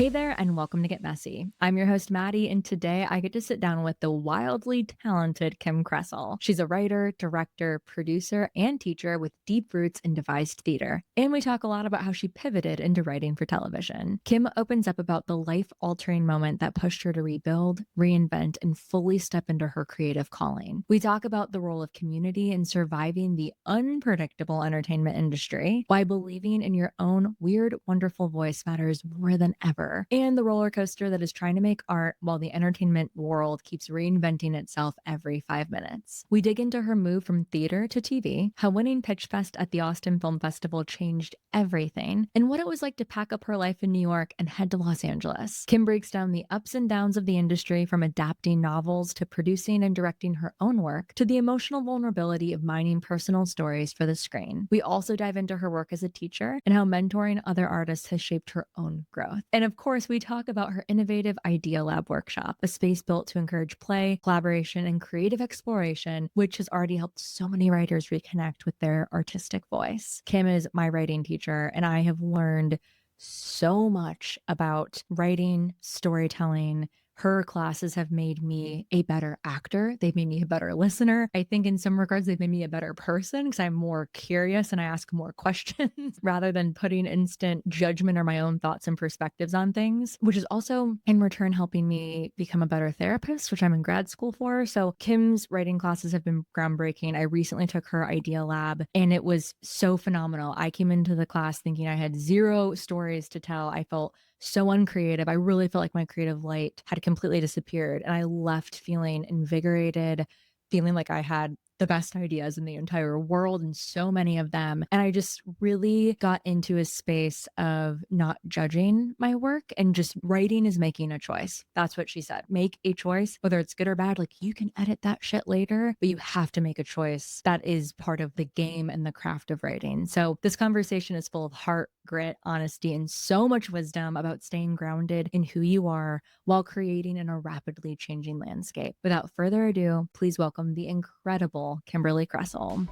Hey there, and welcome to Get Messy. I'm your host, Maddie, and today I get to sit down with the wildly talented Kim Kressal. She's a writer, director, producer, and teacher with deep roots in devised theater. And we talk a lot about how she pivoted into writing for television. Kim opens up about the life altering moment that pushed her to rebuild, reinvent, and fully step into her creative calling. We talk about the role of community in surviving the unpredictable entertainment industry, why believing in your own weird, wonderful voice matters more than ever, and the roller coaster that is trying to make art while the entertainment world keeps reinventing itself every 5 minutes. We dig into her move from theater to TV, how winning Pitch Fest at the Austin Film Festival changed everything, and what it was like to pack up her life in New York and head to Los Angeles. Kim breaks down the ups and downs of the industry, from adapting novels to producing and directing her own work to the emotional vulnerability of mining personal stories for the screen. We also dive into her work as a teacher and how mentoring other artists has shaped her own growth. And of course, we talk about her innovative Idea Lab workshop, a space built to encourage play, collaboration, and creative exploration, which has already helped so many writers reconnect with their artistic voice. Kim is my writing teacher, and I have learned so much about writing, storytelling. Her classes have made me a better actor. They've made me a better listener. I think in some regards, they've made me a better person because I'm more curious and I ask more questions rather than putting instant judgment or my own thoughts and perspectives on things, which is also in return helping me become a better therapist, which I'm in grad school for. So Kim's writing classes have been groundbreaking. I recently took her Idea Lab and it was so phenomenal. I came into the class thinking I had zero stories to tell. I felt so uncreative. I really felt like my creative light had completely disappeared. And I left feeling invigorated, feeling like I had the best ideas in the entire world and so many of them. And I just really got into a space of not judging my work and just writing is making a choice. That's what she said. Make a choice, whether it's good or bad. Like you can edit that shit later, but you have to make a choice. That is part of the game and the craft of writing. So this conversation is full of heart, grit, honesty, and so much wisdom about staying grounded in who you are while creating in a rapidly changing landscape. Without further ado, please welcome the incredible Kimberly Kressal.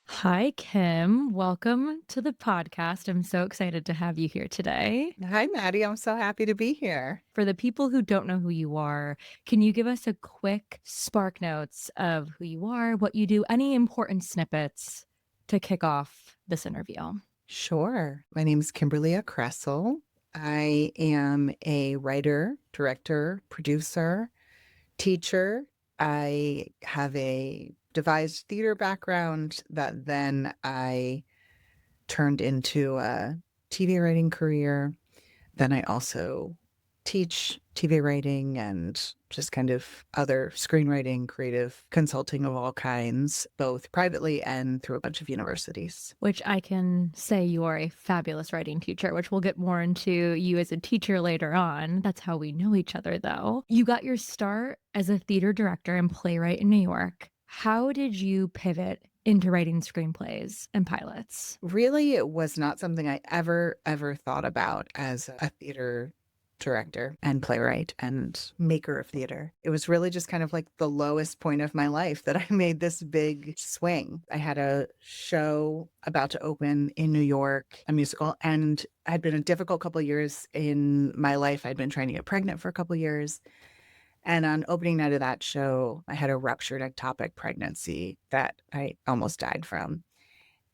Hi, Kim. Welcome to the podcast. I'm so excited to have you here today. Hi, Maddie. I'm so happy to be here. For the people who don't know who you are, can you give us a quick spark notes of who you are, what you do, any important snippets to kick off this interview? Sure. My name is Kimberly Kressal. I am a writer, director, producer, teacher. I have a devised theater background that then I turned into a TV writing career. Then I also teach TV writing and just kind of other screenwriting, creative consulting of all kinds, both privately and through a bunch of universities. Which I can say you are a fabulous writing teacher, which we'll get more into you as a teacher later on. That's how we know each other, though. You got your start as a theater director and playwright in New York. How did you pivot into writing screenplays and pilots? Really, it was not something I ever thought about as a theater director and playwright and maker of theater. It was really just kind of like the lowest point of my life that I made this big swing. I had a show about to open in New York, a musical, and it had been a difficult couple of years in my life. I'd been trying to get pregnant for a couple of years. And on opening night of that show, I had a ruptured ectopic pregnancy that I almost died from.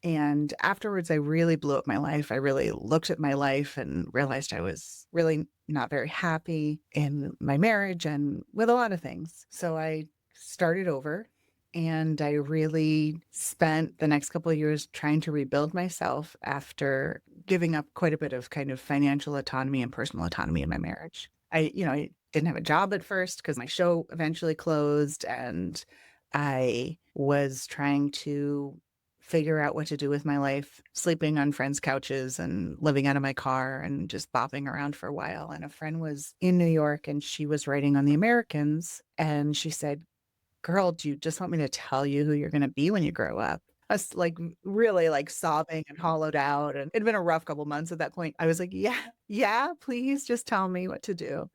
And afterwards, I really blew up my life. I really looked at my life and realized I was really not very happy in my marriage and with a lot of things. So I started over and I really spent the next couple of years trying to rebuild myself after giving up quite a bit of kind of financial autonomy and personal autonomy in my marriage. I didn't have a job at first because my show eventually closed and I was trying to figure out what to do with my life, sleeping on friends' couches and living out of my car and just bopping around for a while. And a friend was in New York and she was writing on the Americans. And she said, "Girl, do you just want me to tell you who you're going to be when you grow up?" I was like really like sobbing and hollowed out. And it'd been a rough couple months at that point. I was like, yeah, please just tell me what to do.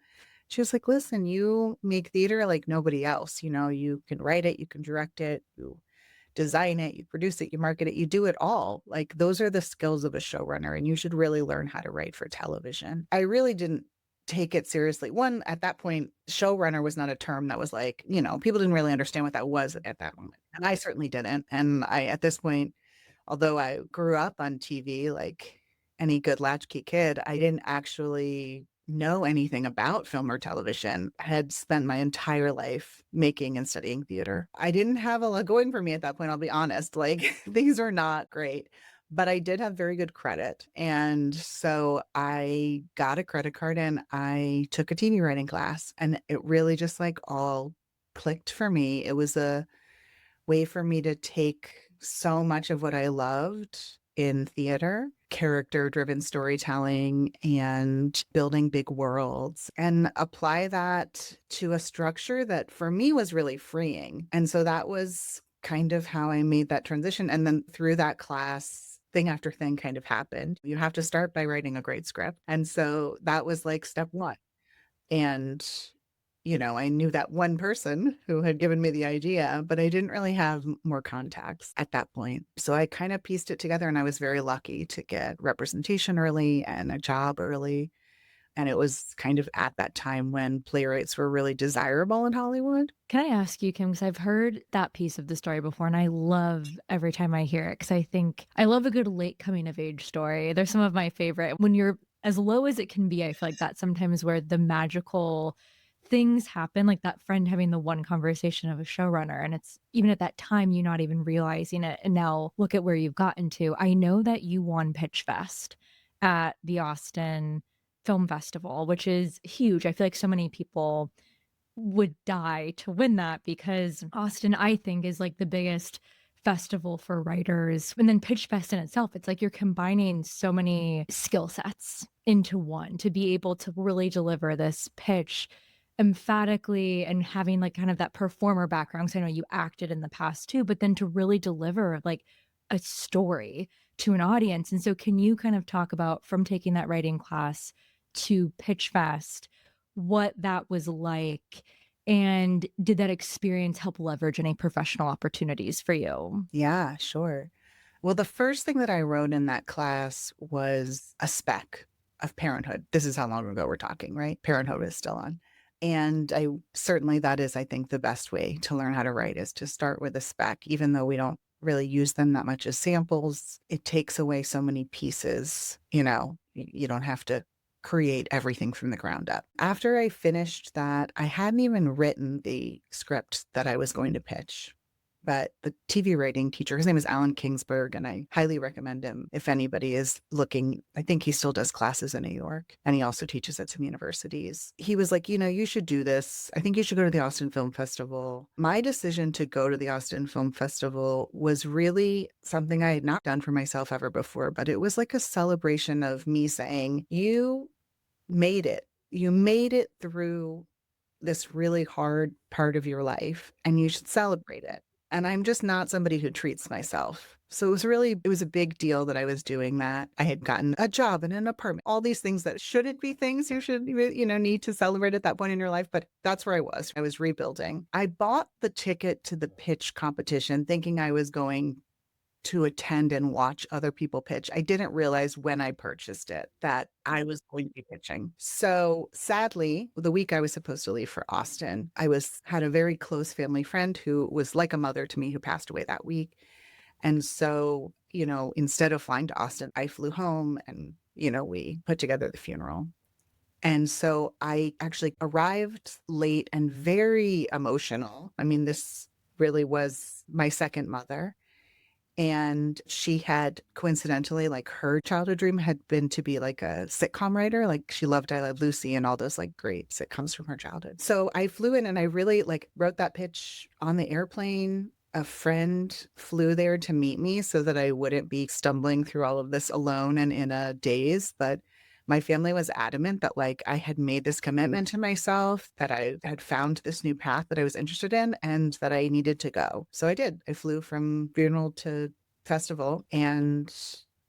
She was like, "Listen, you make theater like nobody else. You know, you can write it, you can direct it, you design it, you produce it, you market it, you do it all. Like those are the skills of a showrunner, and you should really learn how to write for television. I really didn't take it seriously. One, at that point, showrunner was not a term that was like, people didn't really understand what that was at that moment. And I certainly didn't. And at this point, although I grew up on TV like any good latchkey kid, I didn't actually know anything about film or television. I had spent my entire life making and studying theater. I didn't have a lot going for me at that point, I'll be honest. Like things are not great. But I did have very good credit. And so I got a credit card and I took a TV writing class. And it really just like all clicked for me. It was a way for me to take so much of what I loved in theater, character driven storytelling and building big worlds, and apply that to a structure that for me was really freeing. And so that was kind of how I made that transition. And then through that class, thing after thing kind of happened. You have to start by writing a great script. And so that was like step one. And I knew that one person who had given me the idea, but I didn't really have more contacts at that point. So I kind of pieced it together, and I was very lucky to get representation early and a job early. And it was kind of at that time when playwrights were really desirable in Hollywood. Can I ask you, Kim, because I've heard that piece of the story before, and I love every time I hear it because I think I love a good late coming of age story. They're some of my favorite. When you're as low as it can be, I feel like that's sometimes where the magical things happen, like that friend having the one conversation of a showrunner. And it's even at that time, you not even realizing it. And now look at where you've gotten to. I know that you won Pitch Fest at the Austin Film Festival, which is huge. I feel like so many people would die to win that because Austin, I think, is like the biggest festival for writers. And then Pitch Fest in itself, it's like you're combining so many skill sets into one to be able to really deliver this pitch emphatically and having like kind of that performer background. So I know you acted in the past too, but then to really deliver like a story to an audience. And so can you kind of talk about from taking that writing class to Pitch Fest, what that was like? And did that experience help leverage any professional opportunities for you? Yeah, sure. Well, the first thing that I wrote in that class was a spec of Parenthood. This is how long ago we're talking, right? Parenthood is still on. And I certainly, that is, I think, the best way to learn how to write is to start with a spec, even though we don't really use them that much as samples. It takes away so many pieces, you don't have to create everything from the ground up. After I finished that, I hadn't even written the script that I was going to pitch. But the TV writing teacher, his name is Alan Kingsburg, and I highly recommend him if anybody is looking. I think he still does classes in New York, and he also teaches at some universities. He was like, you should do this. I think you should go to the Austin Film Festival. My decision to go to the Austin Film Festival was really something I had not done for myself ever before, but it was like a celebration of me saying, you made it. You made it through this really hard part of your life, and you should celebrate it. And I'm just not somebody who treats myself. So it was a big deal that I was doing that. I had gotten a job and an apartment, all these things that shouldn't be things you should, need to celebrate at that point in your life. But that's where I was. I was rebuilding. I bought the ticket to the pitch competition thinking I was going to attend and watch other people pitch. I didn't realize when I purchased it that I was going to be pitching. So sadly, the week I was supposed to leave for Austin, had a very close family friend who was like a mother to me who passed away that week. And so, instead of flying to Austin, I flew home and, we put together the funeral. And so I actually arrived late and very emotional. I mean, this really was my second mother. And she had coincidentally, like her childhood dream had been to be like a sitcom writer. Like she loved I Love Lucy and all those like great sitcoms from her childhood. So I flew in and I really like wrote that pitch on the airplane. A friend flew there to meet me so that I wouldn't be stumbling through all of this alone and in a daze. But my family was adamant that like I had made this commitment to myself, that I had found this new path that I was interested in and that I needed to go. So I did. I flew from funeral to festival and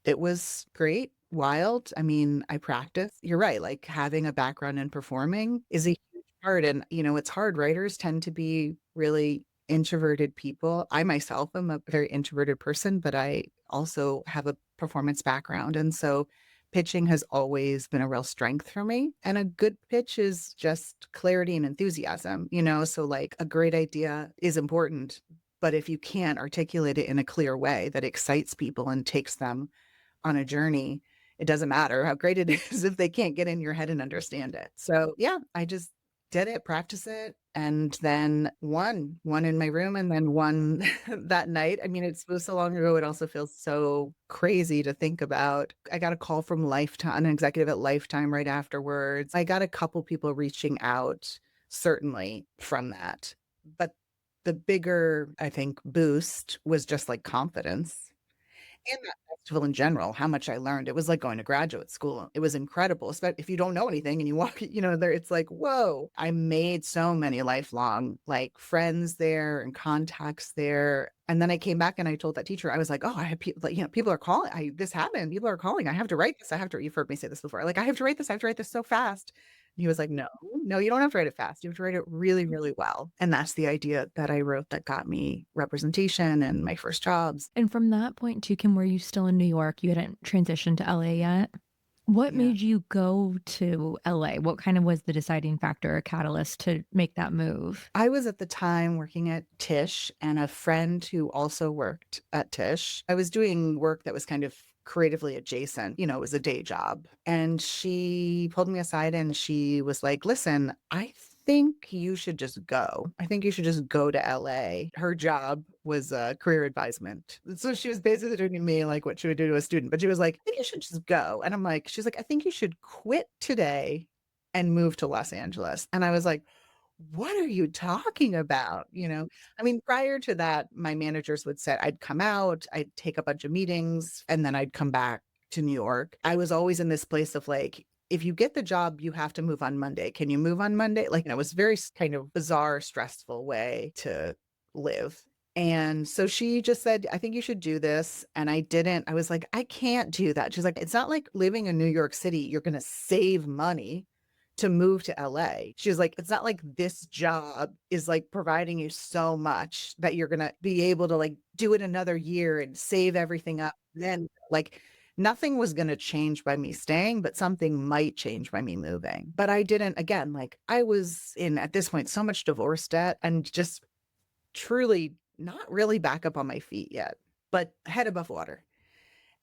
it was great, wild. I mean, I practiced. You're right. Like having a background in performing is a huge part. And, it's hard. Writers tend to be really introverted people. I myself am a very introverted person, but I also have a performance background. And so pitching has always been a real strength for me. And a good pitch is just clarity and enthusiasm, So, like, a great idea is important. But if you can't articulate it in a clear way that excites people and takes them on a journey, it doesn't matter how great it is if they can't get in your head and understand it. So, yeah, I just did it, practice it, and then one in my room and then one that night. I mean, it was so long ago, it also feels so crazy to think about. I got a call from Lifetime, an executive at Lifetime right afterwards. I got a couple people reaching out, certainly from that. But the bigger, I think, boost was just like confidence and that festival in general, how much I learned. It was like going to graduate school. It was incredible, especially if you don't know anything and you walk, there it's like, whoa. I made so many lifelong like friends there and contacts there. And then I came back and I told that teacher, I was like, oh, I have people, like, people are calling. This happened. People are calling. I have to write this. You've heard me say this before. Like, I have to write this. I have to write this so fast. And he was like, no, no, you don't have to write it fast. You have to write it really, really well. And that's the idea that I wrote that got me representation and my first jobs. And from that point too, Kim, were you still in New York? You hadn't transitioned to LA yet? What Yeah. made you go to LA? What kind of was the deciding factor or catalyst to make that move? I was at the time working at Tish and a friend who also worked at Tish. I was doing work that was kind of creatively adjacent, it was a day job. And she pulled me aside and she was like, listen, I think you should just go. I think you should just go to LA. Her job was career advisement. So she was basically doing to me like what she would do to a student, but she was like, I think you should just go. And I'm like, she's like, I think you should quit today and move to Los Angeles. And I was like, what are you talking about? I mean, prior to that, my managers would say I'd come out, I'd take a bunch of meetings, and then I'd come back to New York. I was always in this place of like, if you get the job, you have to move on Monday. Can you move on Monday? Like, it was very kind of bizarre, stressful way to live. And so she just said, I think you should do this. And I didn't. I was like, I can't do that. She's like, it's not like living in New York City, you're going to save money to move to LA. She was like, it's not like this job is like providing you so much that you're going to be able to like do it another year and save everything up. Then like nothing was going to change by me staying, but something might change by me moving. But I didn't, again, like I was in at this point so much divorce debt and just truly not really back up on my feet yet, but head above water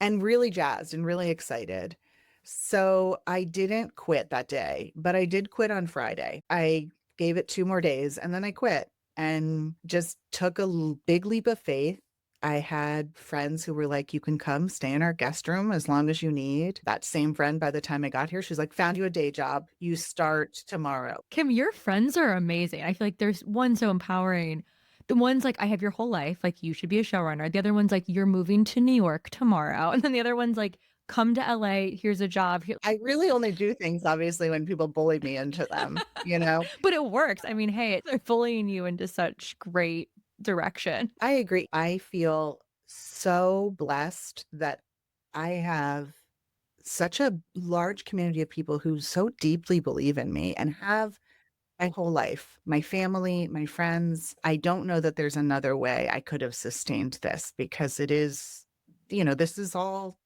and really jazzed and really excited. So I didn't quit that day, but I did quit on Friday. I gave it 2 more days and then I quit and just took a big leap of faith. I had friends who were like, you can come stay in our guest room as long as you need. That same friend, by the time I got here, she's like, found you a day job. You start tomorrow. Kim, your friends are amazing. I feel like there's one so empowering. The one's like, I have your whole life, like you should be a showrunner. The other one's like, you're moving to New York tomorrow. And then the other one's like, come to LA, here's a job. I really only do things, obviously, when people bully me into them. But it works. I mean, hey, they're bullying you into such great direction. I agree. I feel so blessed that I have such a large community of people who so deeply believe in me and have my whole life, my family, my friends. I don't know that there's another way I could have sustained this because it is, this is all,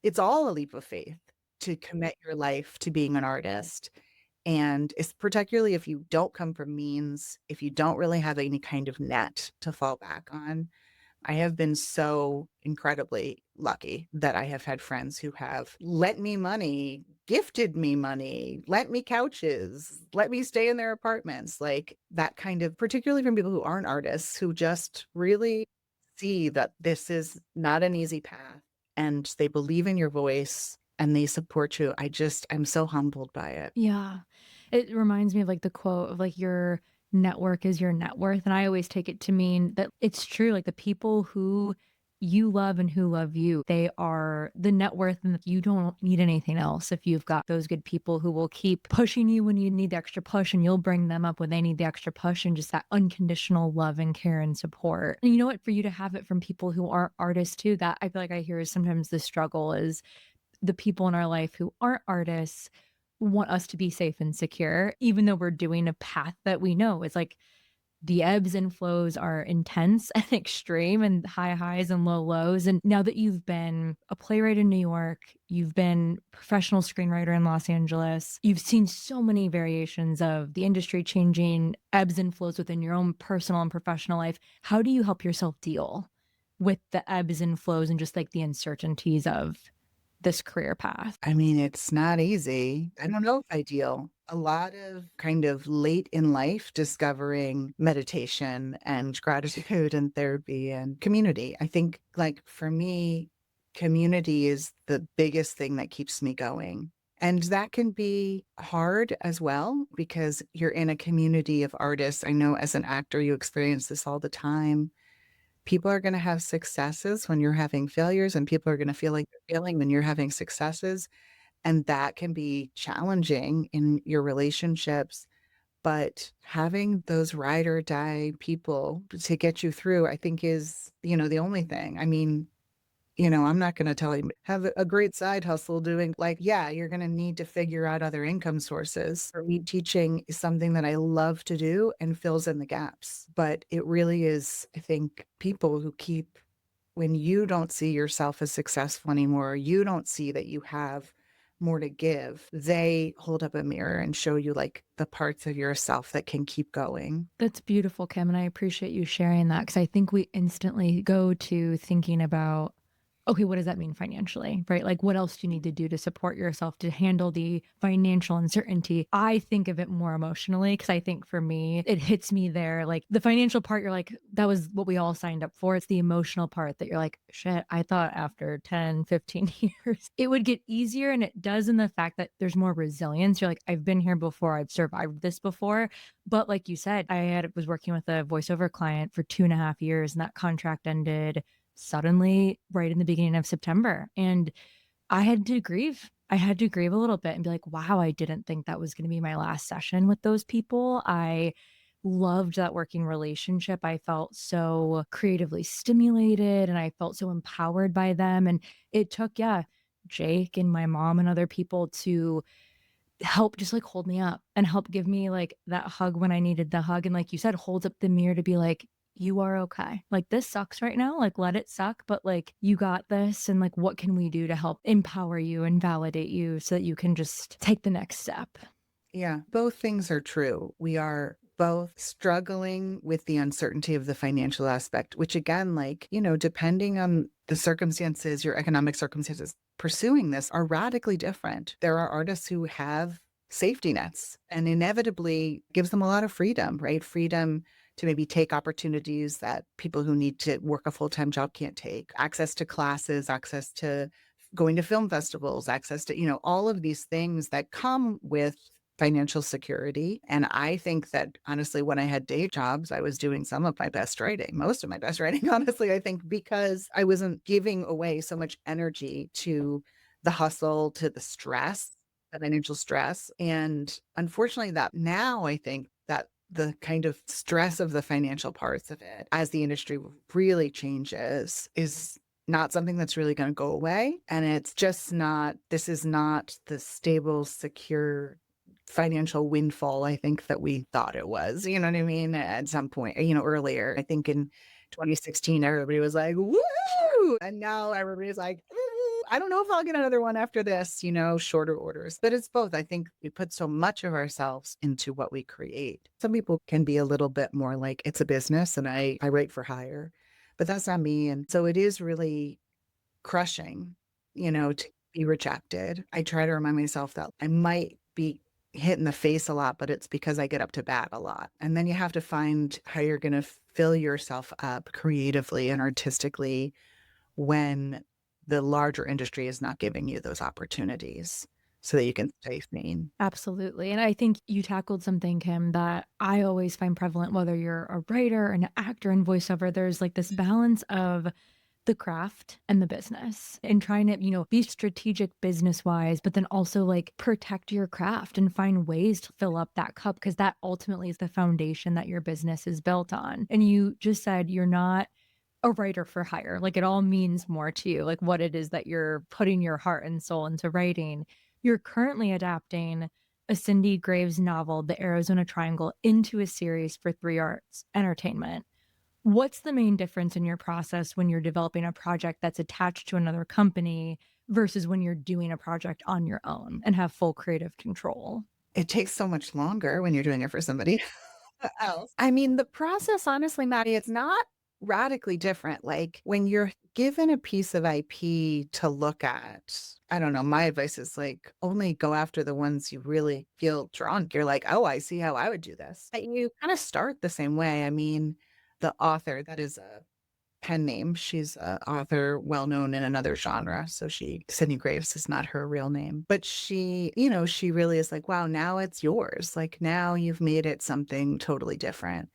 it's all a leap of faith to commit your life to being an artist. And it's particularly if you don't come from means, if you don't really have any kind of net to fall back on. I have been so incredibly lucky that I have had friends who have lent me money, gifted me money, lent me couches, let me stay in their apartments, like that kind of, particularly from people who aren't artists, who just really see that this is not an easy path and they believe in your voice and they support you. I'm so humbled by it. Yeah. It reminds me of like the quote of like your network is your net worth. And I always take it to mean that it's true. Like the people who you love and who love you, they are the net worth, and you don't need anything else if you've got those good people who will keep pushing you when you need the extra push, and you'll bring them up when they need the extra push, and just that unconditional love and care and support. And you know what, for you to have it from people who aren't artists too, that I feel like I hear is sometimes the struggle is the people in our life who aren't artists want us to be safe and secure, even though we're doing a path that we know is like the ebbs and flows are intense and extreme and high highs and low lows. And now that you've been a playwright in New York, you've been professional screenwriter in Los Angeles, you've seen so many variations of the industry changing, ebbs and flows within your own personal and professional life. How do you help yourself deal with the ebbs and flows and just like the uncertainties of this career path? I mean, it's not easy. I don't know if ideal. A lot of kind of late in life discovering meditation and gratitude and therapy and community. I think, like, for me, community is the biggest thing that keeps me going. And that can be hard as well because you're in a community of artists. I know as an actor, you experience this all the time. People are gonna have successes when you're having failures, and people are gonna feel like they're failing when you're having successes, and that can be challenging in your relationships, but having those ride or die people to get you through, I think is, the only thing. I mean, I'm not gonna tell you, have a great side hustle doing like, yeah, you're gonna need to figure out other income sources. For me, teaching is something that I love to do and fills in the gaps. But it really is, I think, people who keep when you don't see yourself as successful anymore, you don't see that you have more to give, they hold up a mirror and show you like the parts of yourself that can keep going. That's beautiful, Kim, and I appreciate you sharing that because I think we instantly go to thinking about, okay, what does that mean financially, right? Like, what else do you need to do to support yourself to handle the financial uncertainty? I think of it more emotionally because I think for me, it hits me there. Like the financial part, you're like, that was what we all signed up for. It's the emotional part that you're like, shit, I thought after 10, 15 years, it would get easier. And it does in the fact that there's more resilience. You're like, I've been here before, I've survived this before. But like you said, was working with a voiceover client for 2.5 years and that contract ended suddenly right in the beginning of September. And I had to grieve. I had to grieve a little bit and be like, wow, I didn't think that was going to be my last session with those people. I loved that working relationship. I felt so creatively stimulated and I felt so empowered by them. And it took, yeah, Jake and my mom and other people to help just like hold me up and help give me like that hug when I needed the hug. And like you said, holds up the mirror to be like, you are okay. Like this sucks right now. Like let it suck, but like you got this. And like what can we do to help empower you and validate you so that you can just take the next step? Yeah, both things are true. We are both struggling with the uncertainty of the financial aspect, which again, like, depending on the circumstances, your economic circumstances pursuing this are radically different. There are artists who have safety nets and inevitably gives them a lot of freedom, right? Freedom to maybe take opportunities that people who need to work a full-time job can't take, access to classes, access to going to film festivals, access to, all of these things that come with financial security. And I think that honestly, when I had day jobs, I was doing some of my best writing, most of my best writing, honestly, I think because I wasn't giving away so much energy to the hustle, to the stress, the financial stress. And unfortunately, that now I think that the kind of stress of the financial parts of it as the industry really changes is not something that's really going to go away. And it's just not, this is not the stable, secure financial windfall I think that we thought it was, you know what I mean? At some point, earlier, I think in 2016, everybody was like, woo! And now everybody's like, ooh, I don't know if I'll get another one after this, shorter orders. But it's both. I think we put so much of ourselves into what we create. Some people can be a little bit more like, it's a business and I write for hire, but that's not me. And so it is really crushing, to be rejected. I try to remind myself that I might be hit in the face a lot, but it's because I get up to bat a lot. And then you have to find how you're going to fill yourself up creatively and artistically when the larger industry is not giving you those opportunities so that you can stay sane. Absolutely. And I think you tackled something, Kim, that I always find prevalent, whether you're a writer, an actor in voiceover, there's like this balance of the craft and the business and trying to, be strategic business wise, but then also like protect your craft and find ways to fill up that cup because that ultimately is the foundation that your business is built on. And you just said you're not a writer for hire. Like it all means more to you, like what it is that you're putting your heart and soul into writing. You're currently adapting a Cindy Graves novel, The Arizona Triangle, into a series for Three Arts Entertainment. What's the main difference in your process when you're developing a project that's attached to another company versus when you're doing a project on your own and have full creative control? It takes so much longer when you're doing it for somebody else. I mean, the process, honestly, Maddie, it's not radically different. Like when you're given a piece of IP to look at, I don't know, my advice is like only go after the ones you really feel drawn. You're like, oh, I see how I would do this. But you kind of start the same way. I mean, the author, that is a pen name. She's a author well known in another genre. So Sydney Graves is not her real name, but she really is like, wow, now it's yours. Like now you've made it something totally different.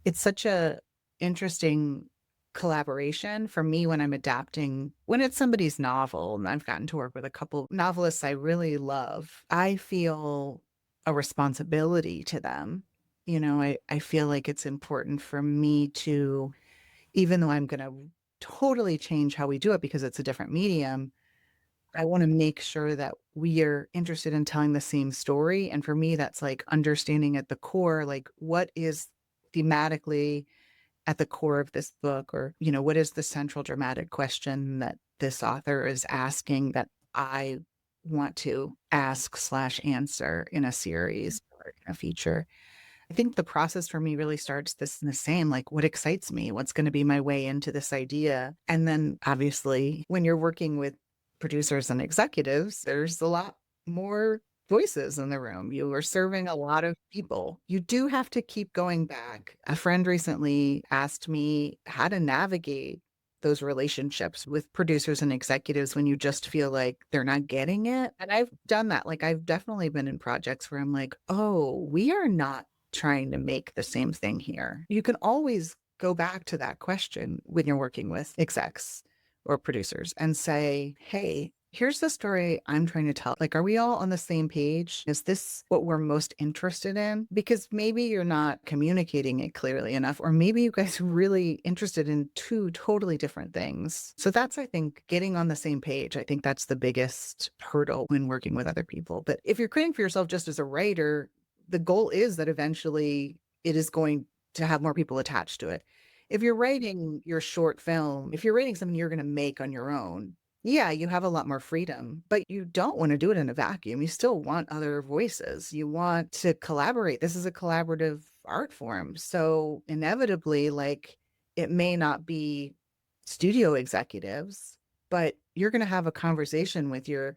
It's such a interesting collaboration for me when I'm adapting, when it's somebody's novel, and I've gotten to work with a couple novelists I really love. I feel a responsibility to them. I feel like it's important for me to, even though I'm going to totally change how we do it because it's a different medium, I want to make sure that we are interested in telling the same story. And for me, that's like understanding at the core, like what is thematically at the core of this book, or, what is the central dramatic question that this author is asking that I want to ask slash answer in a series or in a feature. I think the process for me really starts this in the same, like what excites me, what's going to be my way into this idea. And then obviously when you're working with producers and executives, there's a lot more voices in the room. You are serving a lot of people. You do have to keep going back. A friend recently asked me how to navigate those relationships with producers and executives when you just feel like they're not getting it. And I've done that. Like I've definitely been in projects where I'm like, oh, we are not trying to make the same thing here. You can always go back to that question when you're working with execs or producers and say, hey, here's the story I'm trying to tell. Like, are we all on the same page? Is this what we're most interested in? Because maybe you're not communicating it clearly enough, or maybe you guys are really interested in two totally different things. So that's, I think, getting on the same page. I think that's the biggest hurdle when working with other people. But if you're creating for yourself just as a writer, the goal is that eventually it is going to have more people attached to it. If you're writing your short film, if you're writing something you're going to make on your own, yeah, you have a lot more freedom, but you don't want to do it in a vacuum. You still want other voices. You want to collaborate. This is a collaborative art form. So inevitably, like it may not be studio executives, but you're going to have a conversation with your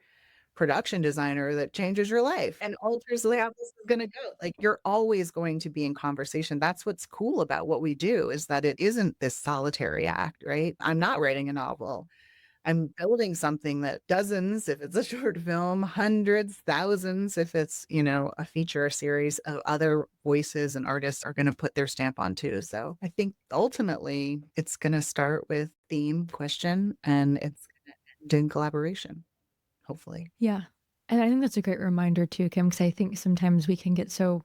production designer that changes your life and alters the way how this is going to go. Like you're always going to be in conversation. That's what's cool about what we do, is that it isn't this solitary act, right? I'm not writing a novel. I'm building something that dozens, if it's a short film, hundreds, thousands, if it's, a feature or series of other voices and artists are going to put their stamp on too. So I think ultimately it's going to start with theme, question, and it's going to end in collaboration, hopefully. Yeah. And I think that's a great reminder too, Kim, because I think sometimes we can get so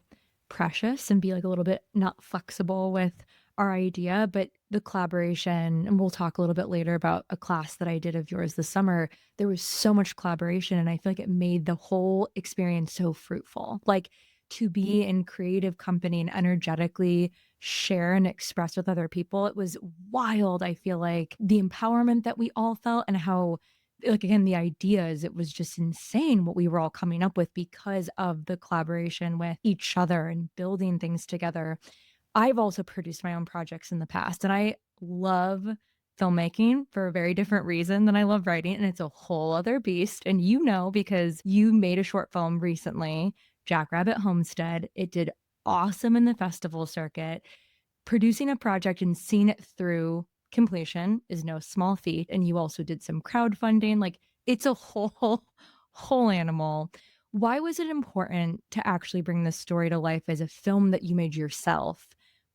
precious and be like a little bit not flexible with our idea, but the collaboration, and we'll talk a little bit later about a class that I did of yours this summer. There was so much collaboration, and I feel like it made the whole experience so fruitful. Like to be in creative company and energetically share and express with other people, it was wild. I feel like the empowerment that we all felt and how like again the ideas, it was just insane what we were all coming up with because of the collaboration with each other and building things together. I've also produced my own projects in the past, and I love filmmaking for a very different reason than I love writing, and it's a whole other beast. And because you made a short film recently, Jackrabbit Homestead, it did awesome in the festival circuit. Producing a project and seeing it through completion is no small feat, and you also did some crowdfunding, like, it's a whole whole animal. Why was it important to actually bring this story to life as a film that you made yourself,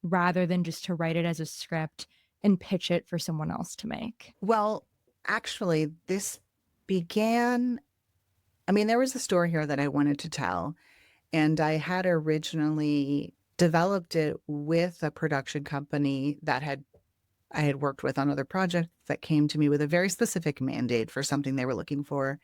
rather than just to write it as a script and pitch it for someone else to make? Well, actually, this began, I mean, there was a story here that I wanted to tell, and I had originally developed it with a production company that I had worked with on other projects that came to me with a very specific mandate for something they were looking for.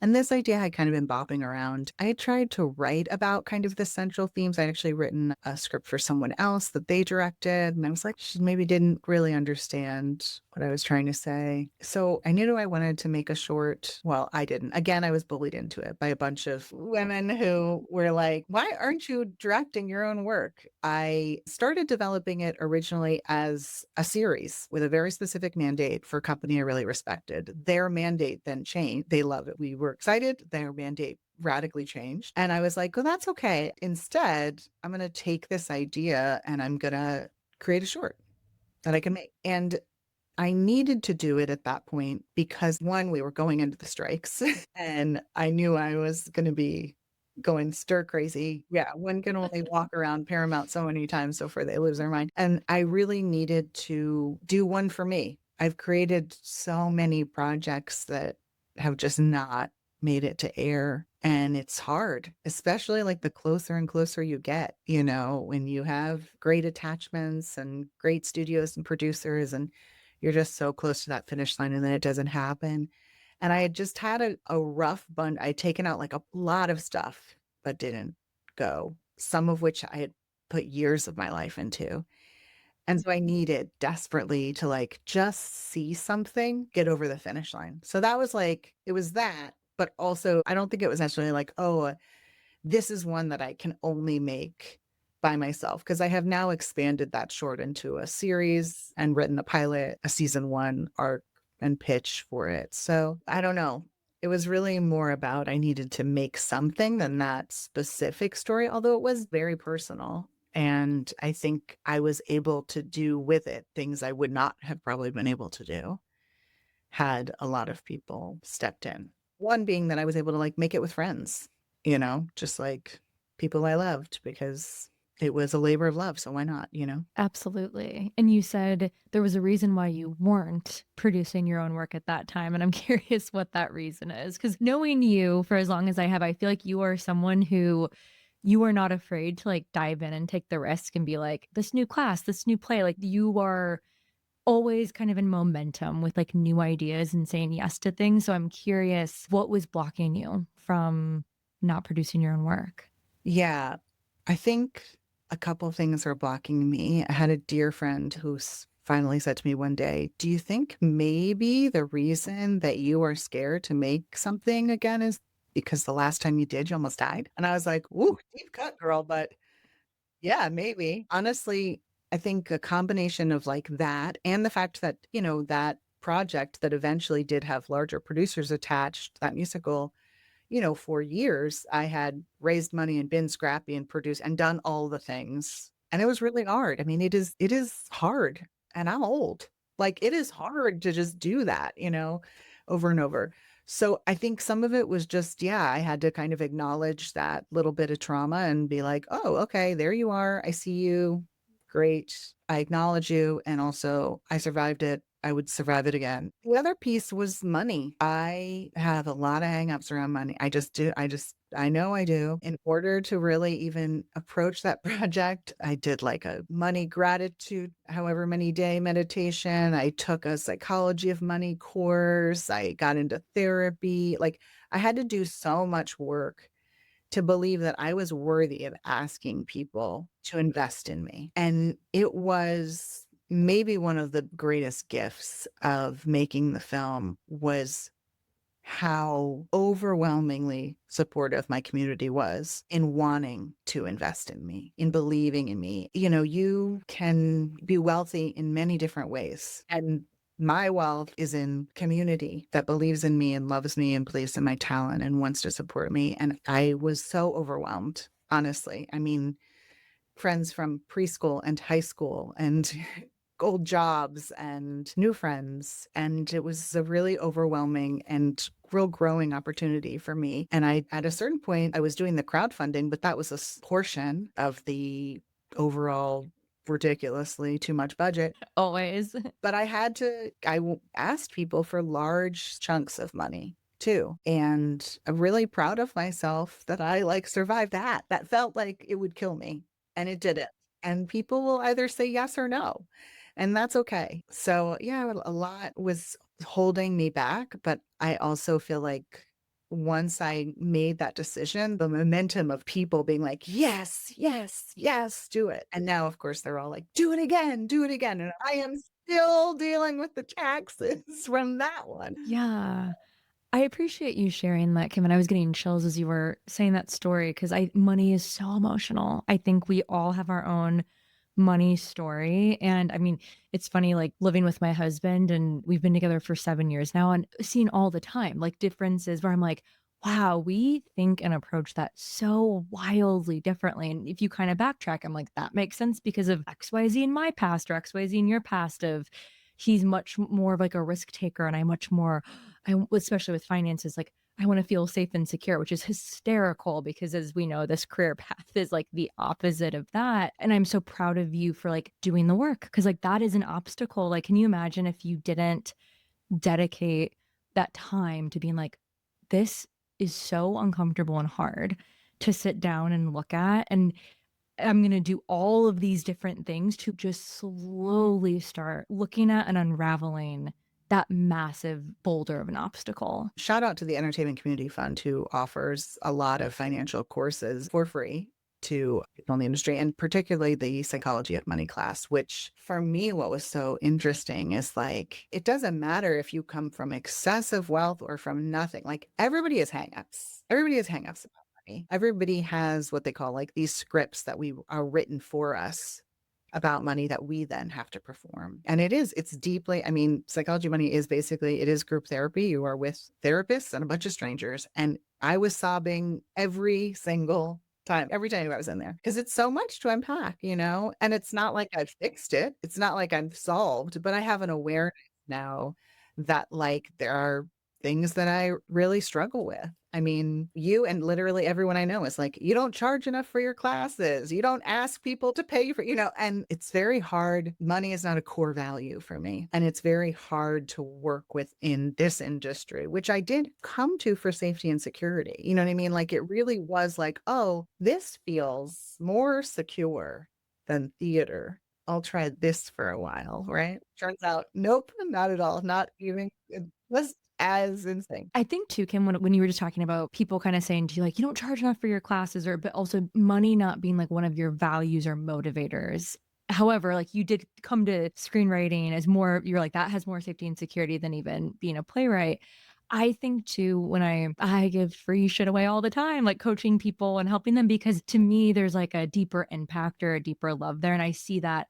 And this idea had kind of been bopping around. I had tried to write about kind of the central themes. I'd actually written a script for someone else that they directed. And I was like, she maybe didn't really understand what I was trying to say. So I knew I wanted to make a short. Well, I didn't. Again, I was bullied into it by a bunch of women who were like, why aren't you directing your own work? I started developing it originally as a series with a very specific mandate for a company I really respected. Their mandate then changed. They love it. We were excited. Their mandate radically changed. And I was like, well, that's okay. Instead, I'm going to take this idea and I'm going to create a short that I can make. And I needed to do it at that point because one, we were going into the strikes and I knew I was going to be going stir crazy. Yeah, one can only walk around Paramount so many times before they lose their mind. And I really needed to do one for me. I've created so many projects that have just not made it to air. And it's hard, especially like the closer and closer you get, when you have great attachments and great studios and producers, and you're just so close to that finish line and then it doesn't happen. And I had just had a rough bunch. I'd taken out like a lot of stuff, but didn't go, some of which I had put years of my life into. And so I needed desperately to like just see something get over the finish line. So that was like, it was that, but also I don't think it was necessarily like, oh, this is one that I can only make by myself because I have now expanded that short into a series and written a pilot, a season 1 arc and pitch for it. So I don't know. It was really more about I needed to make something than that specific story, although it was very personal. And I think I was able to do with it things I would not have probably been able to do had a lot of people stepped in. One being that I was able to like make it with friends, just like people I loved because it was a labor of love. So why not? Absolutely. And you said there was a reason why you weren't producing your own work at that time. And I'm curious what that reason is. Because knowing you for as long as I have, I feel like you are someone who you are not afraid to like dive in and take the risk and be like, this new class, this new play. Like you are always kind of in momentum with like new ideas and saying yes to things. So I'm curious what was blocking you from not producing your own work? Yeah. I think a couple of things are blocking me. I had a dear friend who finally said to me one day, do you think maybe the reason that you are scared to make something again is because the last time you did, you almost died? And I was like, ooh, deep cut, girl. But yeah, maybe. Honestly, I think a combination of like that and the fact that, that project that eventually did have larger producers attached, that musical, for years, I had raised money and been scrappy and produced and done all the things. And it was really hard. I mean, it is hard. And I'm old. Like it is hard to just do that, over and over. So I think some of it was just, yeah, I had to kind of acknowledge that little bit of trauma and be like, oh, okay, there you are. I see you. Great. I acknowledge you. And also, I survived it. I would survive it again. The other piece was money. I have a lot of hangups around money. I just do. I know I do. In order to really even approach that project, I did like a money gratitude, however many day meditation. I took a psychology of money course. I got into therapy. Like I had to do so much work to believe that I was worthy of asking people to invest in me. And it was maybe one of the greatest gifts of making the film was how overwhelmingly supportive my community was in wanting to invest in me, in believing in me. You can be wealthy in many different ways. And my wealth is in community that believes in me and loves me and believes in my talent and wants to support me. And I was so overwhelmed, honestly. I mean, friends from preschool and high school and old jobs and new friends. And it was a really overwhelming and real growing opportunity for me. And at a certain point, I was doing the crowdfunding, but that was a portion of the overall ridiculously too much budget. Always. But I asked people for large chunks of money too. And I'm really proud of myself that I like survived that. That felt like it would kill me and it didn't. And people will either say yes or no. And that's okay. So yeah, a lot was holding me back, but I also feel like once I made that decision, the momentum of people being like, yes, yes, yes, do it. And now, of course, they're all like, do it again, do it again. And I am still dealing with the taxes from that one. Yeah. I appreciate you sharing that, Kim, and I was getting chills as you were saying that story because I money is so emotional. I think we all have our own money story. And I mean, it's funny, like living with my husband, and we've been together for 7 years now, and seeing all the time, like differences where I'm like, wow, we think and approach that so wildly differently. And if you kind of backtrack, I'm like, that makes sense because of XYZ in my past or XYZ in your past of he's much more of like a risk taker and I'm much more especially with finances, like I want to feel safe and secure, which is hysterical because as we know, this career path is like the opposite of that. And I'm so proud of you for like doing the work because like that is an obstacle. Like, can you imagine if you didn't dedicate that time to being like, this is so uncomfortable and hard to sit down and look at. And I'm going to do all of these different things to just slowly start looking at and unraveling that massive boulder of an obstacle. Shout out to the Entertainment Community Fund, who offers a lot of financial courses for free to people in the industry, and particularly the Psychology of Money class, which for me, what was so interesting is like, it doesn't matter if you come from excessive wealth or from nothing. Like, everybody has hangups. Everybody has hangups about money. Everybody has what they call like these scripts that we are written for us about money that we then have to perform. And it's deeply, I mean, psychology of money is basically, it is group therapy. You are with therapists and a bunch of strangers. And I was sobbing every time I was in there, because it's so much to unpack, and it's not like I've fixed it. It's not like I've solved, but I have an awareness now that like there are things that I really struggle with. I mean, you and literally everyone I know is like, you don't charge enough for your classes. You don't ask people to pay for, and it's very hard. Money is not a core value for me. And it's very hard to work with in this industry, which I did come to for safety and security. You know what I mean? Like, it really was like, oh, this feels more secure than theater. I'll try this for a while, right? Turns out, nope, not at all. Not even, it was as insane. I think too, Kim, when you were just talking about people kind of saying to you, like, you don't charge enough for your classes, or, but also money not being like one of your values or motivators. However, like you did come to screenwriting as more, you're like, that has more safety and security than even being a playwright. I think too, when I give free shit away all the time, like coaching people and helping them, because to me, there's like a deeper impact or a deeper love there. And I see that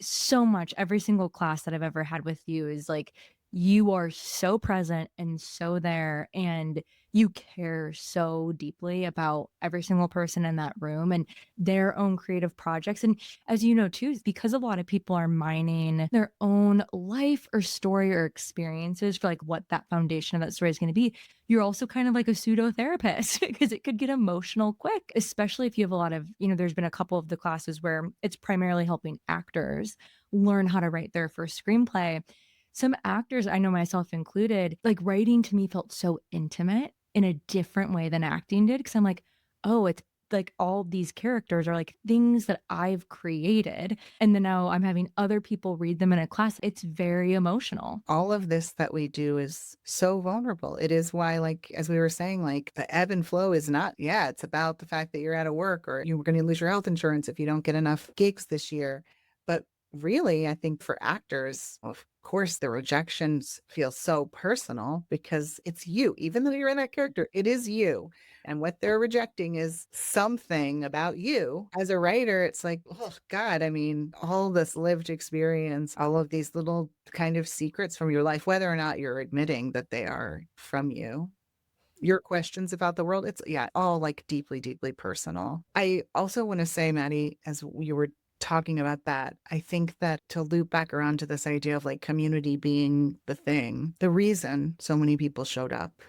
so much. Every single class that I've ever had with you is like you are so present and so there, and you care so deeply about every single person in that room and their own creative projects. And as you know too, because a lot of people are mining their own life or story or experiences for like what that foundation of that story is going to be, you're also kind of like a pseudo therapist because it could get emotional quick, especially if you have a lot of, there's been a couple of the classes where it's primarily helping actors learn how to write their first screenplay. Some actors, I know myself included, like writing to me felt so intimate in a different way than acting did. Cause I'm like, oh, it's like all these characters are like things that I've created. And then now I'm having other people read them in a class. It's very emotional. All of this that we do is so vulnerable. It is why, like, as we were saying, like the ebb and flow is not, yeah, it's about the fact that you're out of work or you're going to lose your health insurance if you don't get enough gigs this year. But really, I think for actors, of course, the rejections feel so personal because it's you. Even though you're in that character, it is you. And what they're rejecting is something about you. As a writer, it's like, oh God, I mean, all this lived experience, all of these little kind of secrets from your life, whether or not you're admitting that they are from you. Your questions about the world, it's, yeah, all like deeply, deeply personal. I also want to say, Maddie, as you were talking about that, I think that to loop back around to this idea of like community being the thing, the reason so many people showed up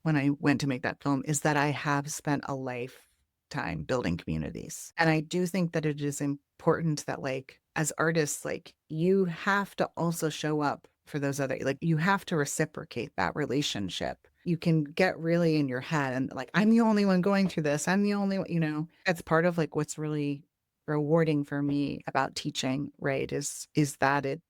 when I went to make that film is that I have spent a lifetime building communities. And I do think that it is important that, like, as artists, like, you have to also show up for those other, like, you have to reciprocate that relationship. You can get really in your head and like, I'm the only one going through this. I'm the only one, that's part of like what's really rewarding for me about teaching, right? Is that it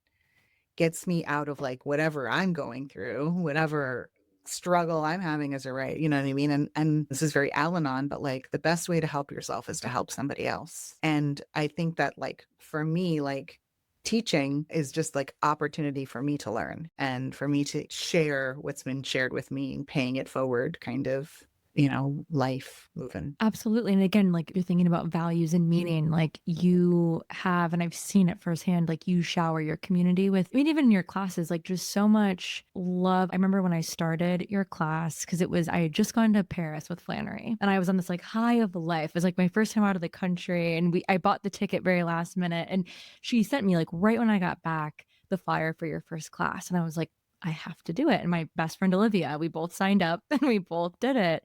gets me out of like whatever I'm going through, whatever struggle I'm having as a writer, you know what I mean? And this is very Al-Anon, but like the best way to help yourself is to help somebody else. And I think that like for me, like teaching is just like opportunity for me to learn and for me to share what's been shared with me and paying it forward kind of, life moving. Absolutely. And again, like you're thinking about values and meaning, like you have, and I've seen it firsthand, like you shower your community with, I mean, even in your classes, like just so much love. I remember when I started your class, because I had just gone to Paris with Flannery and I was on this like high of life. It was like my first time out of the country. And I bought the ticket very last minute. And she sent me like right when I got back the flyer for your first class. And I was like, I have to do it. And my best friend Olivia, we both signed up and we both did it.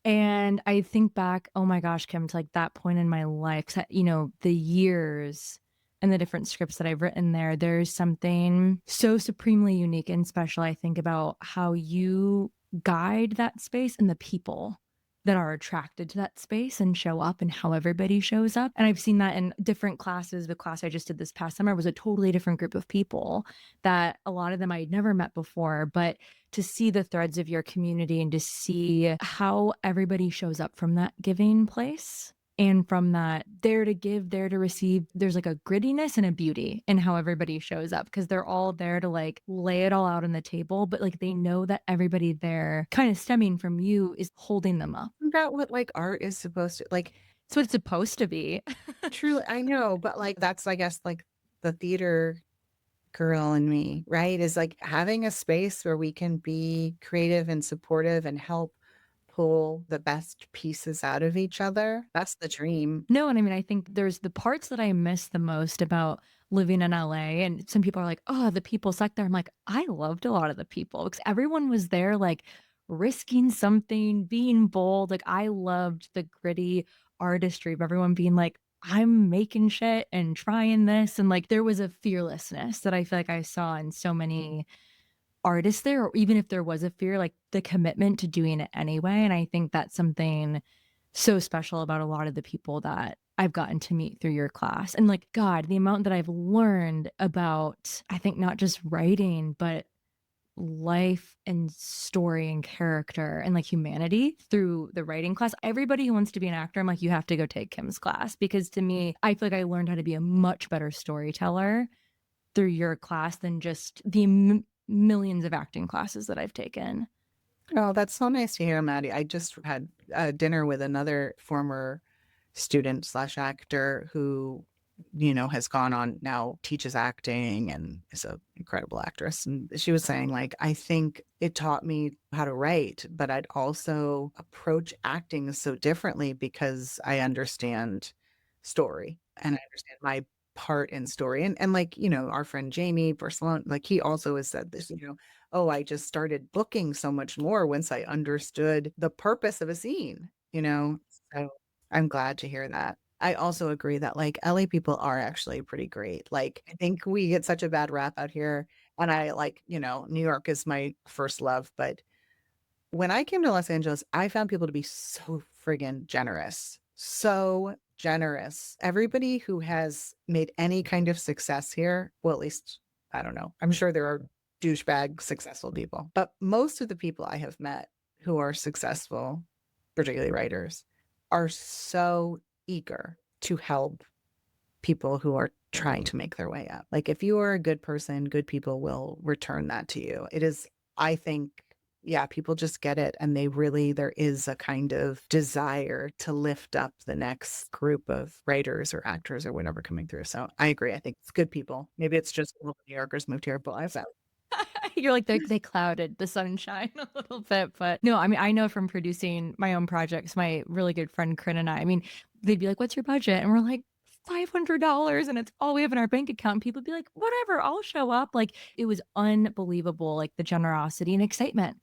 And I think back, oh my gosh, Kim, to like that point in my life, 'cause the years and the different scripts that I've written there, there's something so supremely unique and special, I think, about how you guide that space and the people that are attracted to that space and show up and how everybody shows up. And I've seen that in different classes. The class I just did this past summer was a totally different group of people that a lot of them I'd never met before, but to see the threads of your community and to see how everybody shows up from that giving place and from that there to give, there to receive, there's like a grittiness and a beauty in how everybody shows up because they're all there to like lay it all out on the table, but like they know that everybody there kind of stemming from you is holding them up. Isn't that what like art is supposed to like? It's what it's supposed to be. Truly, I know, but like that's I guess like the theater girl in me, right? Is like having a space where we can be creative and supportive and help pull the best pieces out of each other. That's the dream. No, and I mean, I think there's the parts that I miss the most about living in LA. And some people are like, oh, the people suck there. I'm like, I loved a lot of the people because everyone was there, like risking something, being bold. Like, I loved the gritty artistry of everyone being like, I'm making shit and trying this. And like, there was a fearlessness that I feel like I saw in so many artists there, or even if there was a fear, like the commitment to doing it anyway. And I think that's something so special about a lot of the people that I've gotten to meet through your class. And like, God, the amount that I've learned about, I think not just writing, but life and story and character and like humanity through the writing class. Everybody who wants to be an actor, I'm like, you have to go take Kim's class because to me, I feel like I learned how to be a much better storyteller through your class than just the millions of acting classes that I've taken. Oh, that's so nice to hear, Maddie. I just had dinner with another former student slash actor who, has gone on now teaches acting and is an incredible actress. And she was saying, like, I think it taught me how to write, but I'd also approach acting so differently because I understand story and I understand my part in story. And like, our friend Jamie Barcelona, like he also has said this, oh, I just started booking so much more once I understood the purpose of a scene, So I'm glad to hear that. I also agree that like LA people are actually pretty great. Like I think we get such a bad rap out here. And I like, New York is my first love. But when I came to Los Angeles, I found people to be so friggin' generous. So generous. Everybody who has made any kind of success here, well, at least, I don't know. I'm sure there are douchebag successful people, but most of the people I have met who are successful, particularly writers, are so eager to help people who are trying to make their way up. Like if you are a good person, good people will return that to you. It is, I think, yeah, people just get it. And there is a kind of desire to lift up the next group of writers or actors or whatever coming through. So I agree. I think it's good people. Maybe it's just all the New Yorkers moved here, but I've found. You're like they clouded the sunshine a little bit, but no, I mean I know from producing my own projects, my really good friend Corinne and I mean, they'd be like, "What's your budget?" And we're like, $500 and it's all we have in our bank account. And people would be like, whatever, I'll show up. Like it was unbelievable, like the generosity and excitement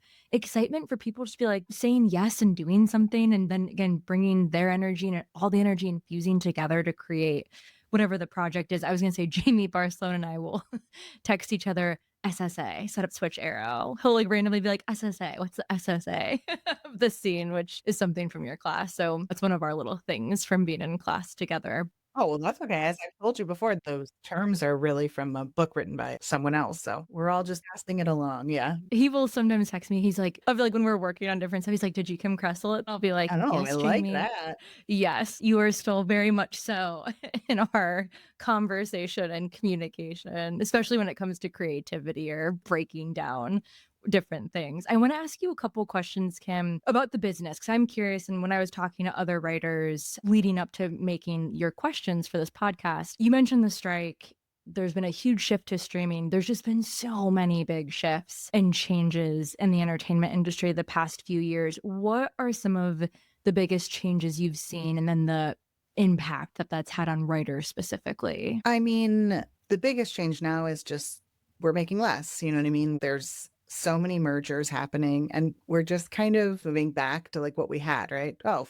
for people just to be like saying yes and doing something. And then again, bringing their energy and all the energy infusing together to create whatever the project is. I was going to say Jamie Barcelona and I will text each other SSA, set up switch arrow. He'll like randomly be like, SSA, what's the SSA of the scene, which is something from your class. So that's one of our little things from being in class together. Oh, well, that's okay. As I've told you before, those terms are really from a book written by someone else, so we're all just passing it along, yeah. He will sometimes text me, he's like I'll be like when we're working on different stuff, he's like, "Did you Kim Kressel it?" I'll be like, I know, I "Yes, like Jamie. that. Yes, you are still very much so in our conversation and communication, especially when it comes to creativity or breaking down different things." I wanna ask you a couple questions, Kim, about the business, because 'cause I'm curious, and when I was talking to other writers leading up to making your questions for this podcast, you mentioned the strike. There's been a huge shift to streaming. There's just been so many big shifts and changes in the entertainment industry the past few years. What are some of the biggest changes you've seen, and then the impact that that's had on writers specifically? I mean, the biggest change now is just we're making less, you know what I mean? There's so many mergers happening, and we're just kind of moving back to, like, what we had, right? Oh,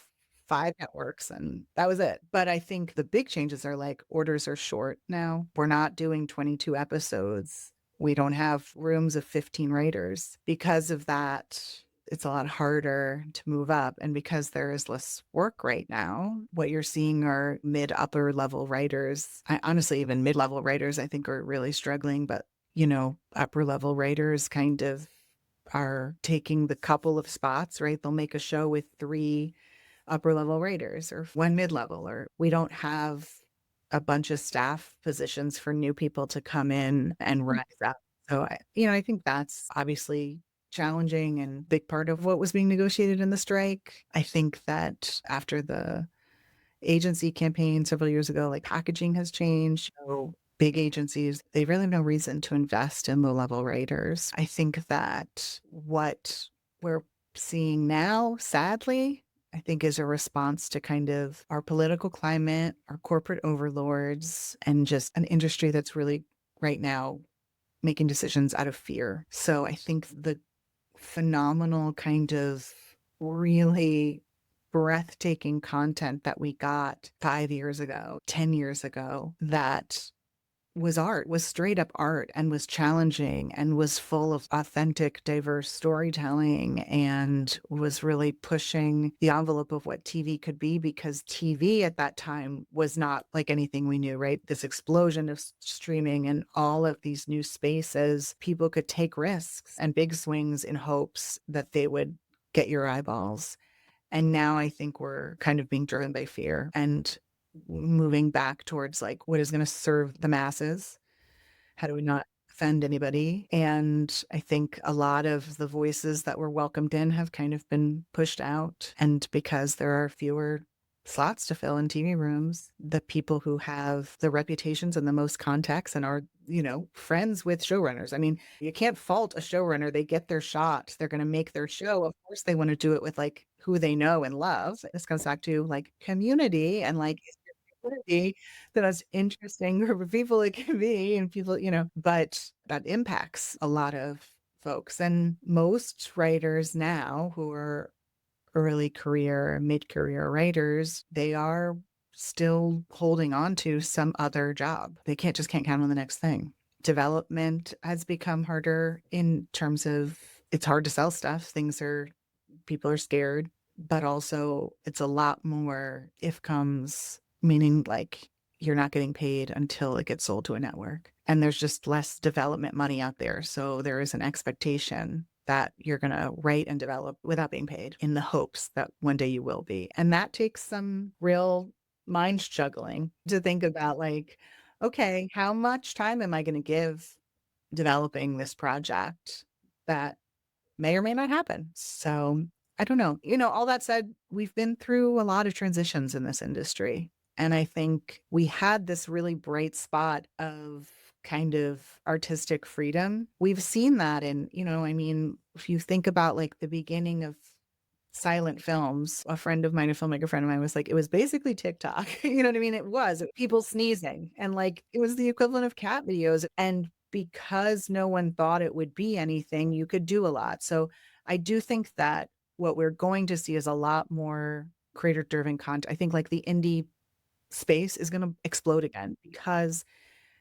5 networks, and that was it. But I think the big changes are, like, orders are short now. We're not doing 22 episodes. We don't have rooms of 15 writers. Because of that, it's a lot harder to move up, and because there is less work right now, what you're seeing are mid upper level writers. I honestly, even mid-level writers I think are really struggling, but, upper level writers kind of are taking the couple of spots, right? They'll make a show with 3 upper level writers or 1 mid-level, or we don't have a bunch of staff positions for new people to come in and rise up. So I think that's obviously challenging and big part of what was being negotiated in the strike. I think that after the agency campaign several years ago, like packaging has changed. So big agencies, they really have no reason to invest in low level writers. I think that what we're seeing now, sadly, I think is a response to kind of our political climate, our corporate overlords, and just an industry that's really right now making decisions out of fear. So I think the phenomenal kind of really breathtaking content that we got 5 years ago, 10 years ago, that was art, was straight up art and was challenging and was full of authentic, diverse storytelling and was really pushing the envelope of what TV could be because TV at that time was not like anything we knew, right? This explosion of streaming and all of these new spaces, people could take risks and big swings in hopes that they would get your eyeballs. And now I think we're kind of being driven by fear and moving back towards like what is going to serve the masses. How do we not offend anybody? And I think a lot of the voices that were welcomed in have kind of been pushed out. And because there are fewer slots to fill in TV rooms, the people who have the reputations and the most contacts and are, friends with showrunners. I mean, you can't fault a showrunner. They get their shot. They're going to make their show. Of course, they want to do it with like who they know and love. This comes back to like community and like community the most interesting group of people it can be and people, but that impacts a lot of folks. And most writers now who are early career, mid-career writers, they are still holding on to some other job. They can't count on the next thing. Development has become harder in terms of it's hard to sell stuff. People are scared, but also it's a lot more if comes, meaning like you're not getting paid until it gets sold to a network. And there's just less development money out there. So there is an expectation that you're going to write and develop without being paid in the hopes that one day you will be. And that takes some real mind juggling to think about like, okay, how much time am I going to give developing this project that may or may not happen? So I don't know. All that said, we've been through a lot of transitions in this industry. And I think we had this really bright spot of kind of artistic freedom. We've seen that in, I mean, if you think about like the beginning of silent films, a friend of mine, a filmmaker friend of mine was like, it was basically TikTok. You know what I mean? It was people sneezing and like it was the equivalent of cat videos. And because no one thought it would be anything, you could do a lot. So I do think that what we're going to see is a lot more creator driven content. I think like the indie space is going to explode again because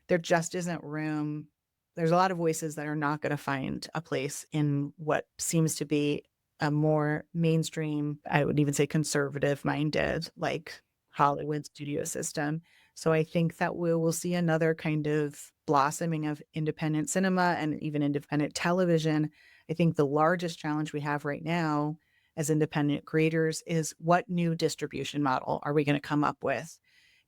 there just isn't room. There's a lot of voices that are not going to find a place in what seems to be a more mainstream, I would even say conservative minded, like Hollywood studio system. So I think that we will see another kind of blossoming of independent cinema and even independent television. I think the largest challenge we have right now as independent creators is what new distribution model are we going to come up with?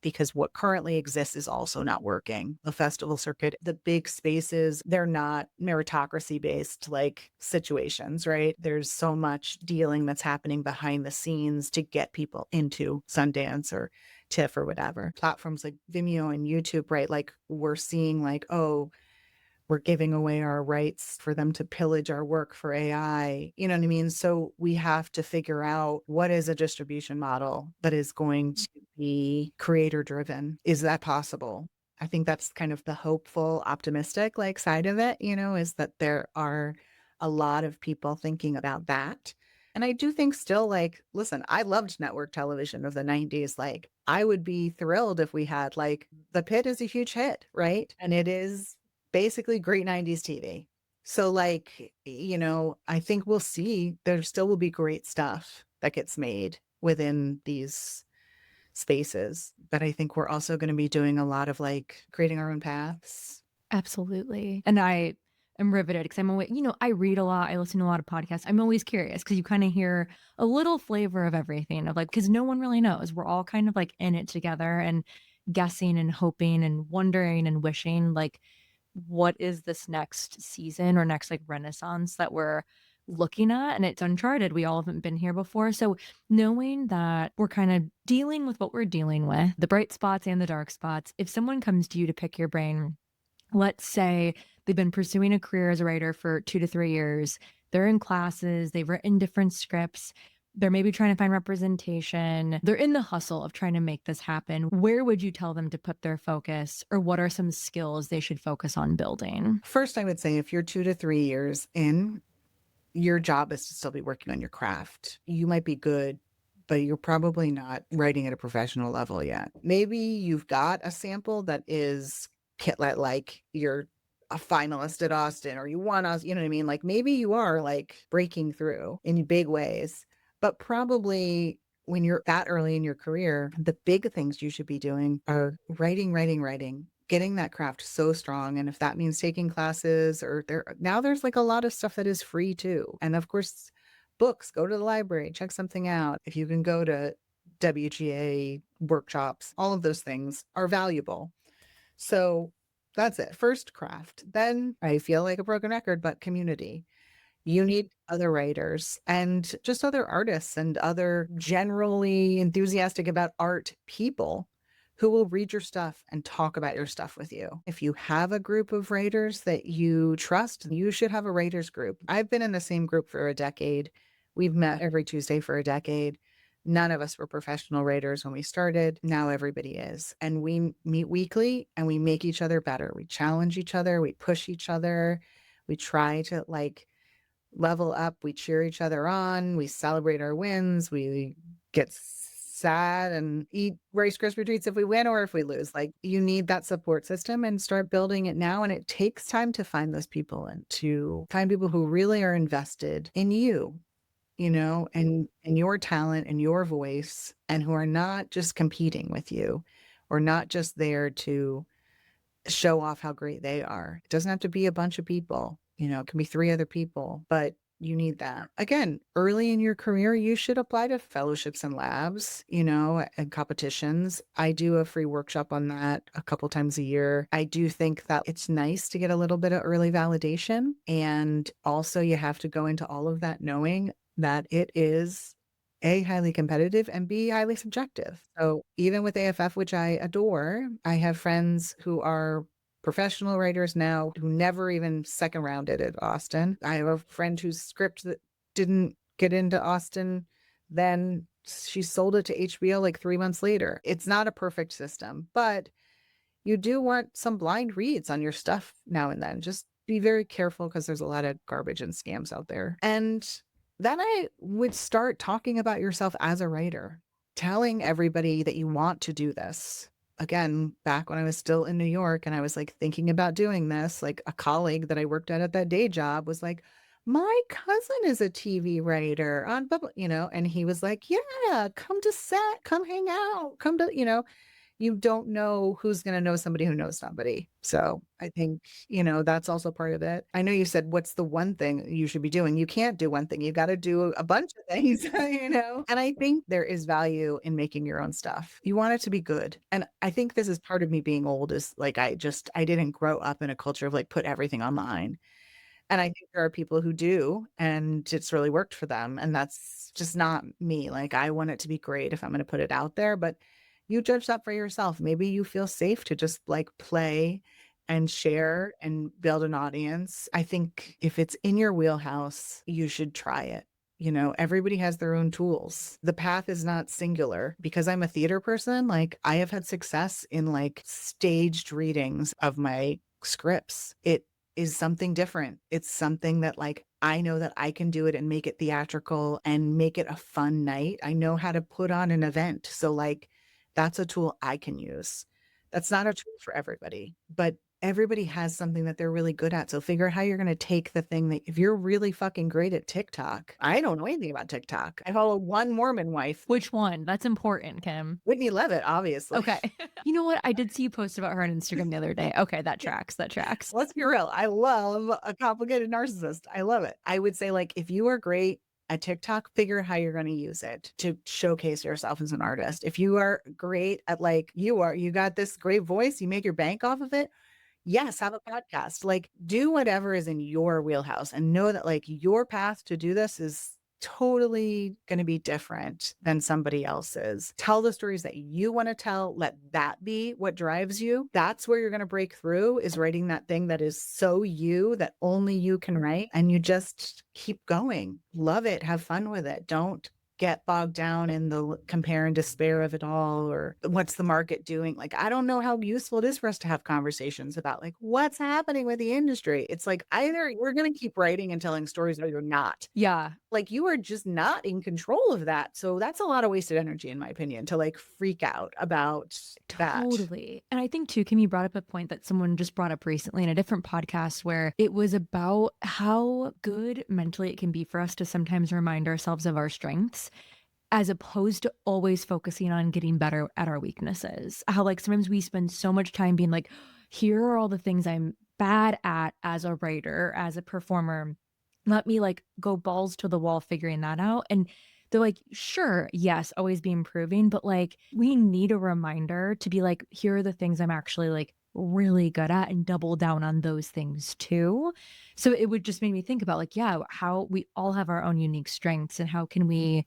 Because what currently exists is also not working. The festival circuit, the big spaces, they're not meritocracy based like situations, right? There's so much dealing that's happening behind the scenes to get people into Sundance or TIFF or whatever. Platforms like Vimeo and YouTube, right? Like we're seeing like, oh, we're giving away our rights for them to pillage our work for AI. You know what I mean? So we have to figure out what is a distribution model that is going to be creator driven. Is that possible? I think that's kind of the hopeful, optimistic like side of it, is that there are a lot of people thinking about that. And I do think still like, listen, I loved network television of the 90s. Like, I would be thrilled if we had like The Pit is a huge hit, right? And it is basically great 90s TV. So like, I think we'll see there still will be great stuff that gets made within these spaces. But I think we're also going to be doing a lot of like creating our own paths. Absolutely. And I am riveted because I'm always, I read a lot, I listen to a lot of podcasts. I'm always curious because you kind of hear a little flavor of everything of like, because no one really knows. We're all kind of like in it together and guessing and hoping and wondering and wishing like, what is this next season or next like renaissance that we're looking at? And it's uncharted. We all haven't been here before. So knowing that we're kind of dealing with what we're dealing with, the bright spots and the dark spots, if someone comes to you to pick your brain, let's say they've been pursuing a career as a writer for 2 to 3 years. They're in classes, they've written different scripts. They're maybe trying to find representation. They're in the hustle of trying to make this happen. Where would you tell them to put their focus, or what are some skills they should focus on building? First, I would say if you're 2 to 3 years in, your job is to still be working on your craft. You might be good, but you're probably not writing at a professional level yet. Maybe you've got a sample that is like you're a finalist at Austin or you won us, you know what I mean? Like maybe you are like breaking through in big ways, but probably when you're that early in your career, the big things you should be doing are writing, getting that craft so strong. And if that means taking classes or there's like a lot of stuff that is free too. And of course, books, go to the library, check something out. If you can go to WGA workshops, all of those things are valuable. So that's it. First, craft. Then I feel like a broken record, but community. You need other writers and just other artists and other generally enthusiastic about art people who will read your stuff and talk about your stuff with you. If you have a group of writers that you trust, you should have a writers group. I've been in the same group for a decade. We've met every Tuesday for a decade. None of us were professional writers when we started. Now everybody is. And we meet weekly and we make each other better. We challenge each other. We push each other. We try to like level up. We cheer each other on. We celebrate our wins. We get sad and eat Rice Krispie treats if we win or if we lose. Like you need that support system and start building it now. And it takes time to find those people and to find people who really are invested in you, and your talent and your voice, and who are not just competing with you or not just there to show off how great they are. It doesn't have to be a bunch of people, it can be 3 other people, but you need that. Again, early in your career, you should apply to fellowships and labs, and competitions. I do a free workshop on that a couple times a year. I do think that it's nice to get a little bit of early validation. And also, you have to go into all of that knowing that it is A, highly competitive, and B, highly subjective. So even with AFF, which I adore, I have friends who are professional writers now who never even second rounded at Austin. I have a friend whose script that didn't get into Austin, then she sold it to HBO like 3 months later. It's not a perfect system, but you do want some blind reads on your stuff now and then. Just be very careful because there's a lot of garbage and scams out there. And then I would start talking about yourself as a writer, telling everybody that you want to do this. Again, back when I was still in New York and I was like thinking about doing this, like a colleague that I worked at that day job was like, my cousin is a TV writer on blah, blah," and he was like, "Yeah, come to set, come hang out, come to," you don't know who's gonna know somebody who knows somebody. So I think, that's also part of it. I know you said, "What's the one thing you should be doing?" You can't do one thing. You gotta do a bunch of things, And I think there is value in making your own stuff. You want it to be good. And I think this is part of me being old is like I didn't grow up in a culture of like put everything online. And I think there are people who do, and it's really worked for them, and that's just not me. Like, I want it to be great if I'm gonna put it out there, but you judge that for yourself. Maybe you feel safe to just, like, play and share and build an audience. I think if it's in your wheelhouse, you should try it. Everybody has their own tools. The path is not singular. Because I'm a theater person, like, I have had success in, like, staged readings of my scripts. It is something different. It's something that, like, I know that I can do it and make it theatrical and make it a fun night. I know how to put on an event. So, like, that's a tool I can use. That's not a tool for everybody, but everybody has something that they're really good at. So figure out how you're gonna take the thing that if you're really fucking great at TikTok. I don't know anything about TikTok. I follow one Mormon wife, Which one? That's important, Kim. Whitney Levitt, obviously. Okay. You know what? I did see you post about her on Instagram the other day. Okay, that Yeah. tracks. That tracks. Let's be real. I love a complicated narcissist. I love it. I would say, like, if you are great at TikTok, figure out how you're going to use it to showcase yourself as an artist. If you are great at, like, you got this great voice, you make your bank off of it. Yes, have a podcast. Like, do whatever is in your wheelhouse and know that, like, your path to do this is totally going to be different than somebody else's. Tell the stories that you want to tell. Let that be what drives you. That's where you're going to break through, is writing that thing that is so you that only you can write. And you just keep going. Love it. Have fun with it. Don't get bogged down in the compare and despair of it all, or what's the market doing. Like, I don't know how useful it is for us to have conversations about, like, what's happening with the industry. It's like, either we're going to keep writing and telling stories or you're not. Yeah, Like, you are just not in control of that. So that's a lot of wasted energy, in my opinion, to, like, freak out about that. totally. And I think too, Kim, you brought up a point that someone just brought up recently in a different podcast where it was about how good mentally it can be for us to sometimes remind ourselves of our strengths as opposed to always focusing on getting better at our weaknesses. How, like, sometimes we spend so much time being like, here are all the things I'm bad at as a writer, as a performer. Let me, like, go balls to the wall figuring that out. And they're like, sure, yes, always be improving, but, like, we need a reminder to be like, here are the things I'm actually, like, really good at, and double down on those things too. So it would just make me think about, like, yeah, how we all have our own unique strengths, and how can we